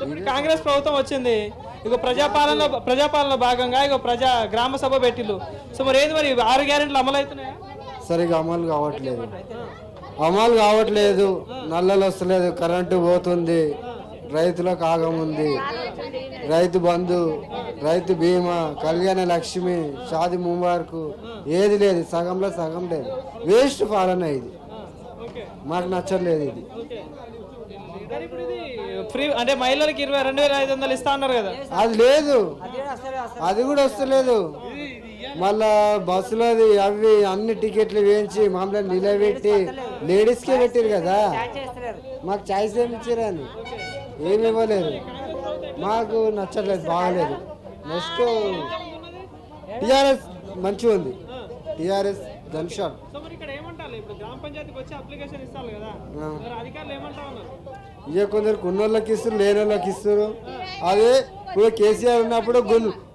ఇప్పుడు కాంగ్రెస్ ప్రభుత్వం వచ్చింది, ఇక ప్రజాపాలన భాగంగా ఇక గ్రామ సభ పెట్టిల్లు. సో మరి ఏంది మరి 6 గ్యారెంటీలు అమలు అవుతున్నాయా? సరిగా అమలు కావట్లేదు, నల్లలు వస్తలేదు, కరెంటు పోతుంది, రైతులకు ఆగం ఉంది, రైతు బంధు, రైతు బీమా, కళ్యాణ లక్ష్మి, షాది ముబారక్ ఏది లేదు, సగంలో సగం లేదు, వేస్ట్ పాలన ఇది. మాకు నచ్చలేదు ఇది. ఫ్రీ అంటే మహిళలకు 22,500 ఇస్తా అన్నారు కదా, అది లేదు, అది కూడా వస్తలేదు. మళ్ళా బస్సులోది అవి అన్ని టికెట్లు వేయించి మమ్మల్ని నిలబెట్టి లేడీస్కే పెట్టారు కదా, మాకు ఛాయిస్ ఏమి ఇచ్చారని ఏమి ఇవ్వలేదు. మాకు నచ్చట్లేదు, బాగలేదు. నెక్స్ట్ టిఆర్ఎస్ మంచిగా ఉంది, టిఆర్ఎస్ గన్ షాట్. ఇక కొందరు కొన్నోళ్ళకి ఇస్తారు, లేని వాళ్ళకి ఇస్తారు. అదే ఇప్పుడు కేసీఆర్ ఉన్నప్పుడు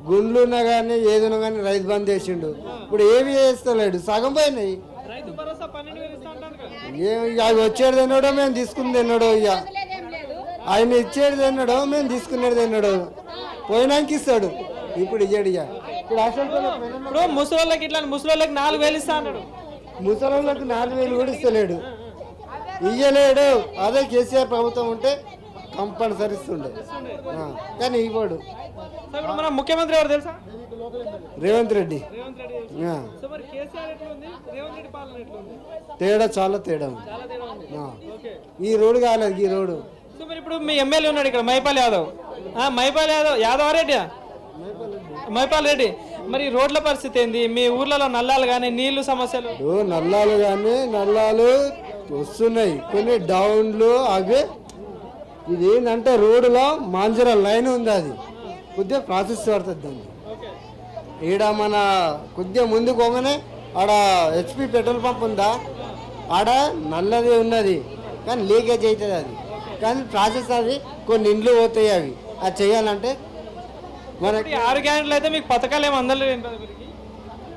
గుండ్లు ఉన్నా కానీ ఏదైనా కానీ రైతు బంద్ చేసిండు, ఇప్పుడు ఏమి చేస్తలేడు, సగం పోయినాయి. అవి వచ్చేది తిన్నాడో మేము తీసుకుని తిన్నాడో, ఇక ఆయన ఇచ్చేది తిన్నాడో మేము తీసుకునేది తిన్నాడో, పోయినాక ఇస్తాడు, ఇప్పుడు ఇయ్యాడు. ఇక ఇప్పుడు ముసలోళ్ళకి ఇట్లా ముసలోళ్ళకి 4,000 ఇస్తా అన్నాడు, ముసలోళ్ళకి 4,000 కూడా ఇస్తలేడు, ఇయ్యలేడు. అదే కేసీఆర్ ప్రభుత్వం ఉంటే కంపల్సరీ ఇస్తుండే, కానీ ఇవ్వడు. మన ముఖ్యమంత్రి ఎవరు తెలుసా? రేవంత్ రెడ్డి. తేడా చాలా తేడా ఉంది. ఈ రోడ్డు కాలేదు, ఈ రోడ్డు. ఇప్పుడు మీ ఎమ్మెల్యే ఉన్నాడు ఇక్కడ మైపాల్ యాదవ్, యాదవ్ రెడ్డి, మైపాల్ రెడ్డి. మరి రోడ్ల పరిస్థితి ఏంది? మీ ఊర్లలో నల్లాలు కానీ నీళ్లు సమస్యలు? నల్లాలు వస్తున్నాయి, కొన్ని డౌన్లు అవి. ఇది ఏంటంటే రోడ్డులో మాంజరా లైన్ ఉంది, అది కొద్దిగా ప్రాసెస్ పడుతుంది దాన్ని. ఈడ మన కొద్దిగా ముందుకు పోగానే ఆడ హెచ్పి పెట్రోల్ పంప్ ఉందా, ఆడ నల్లది ఉన్నది కానీ లీకేజ్ అవుతుంది అది, కానీ ప్రాసెస్ అది కొన్ని ఇండ్లు పోతాయి, అవి అది చేయాలంటే మనకి 6 గ్యారెంటీలు అయితే మీకు పథకాలు ఏమి అందలేదు,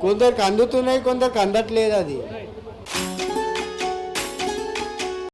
కొందరికి అందుతున్నాయి, కొందరికి అందట్లేదు. అది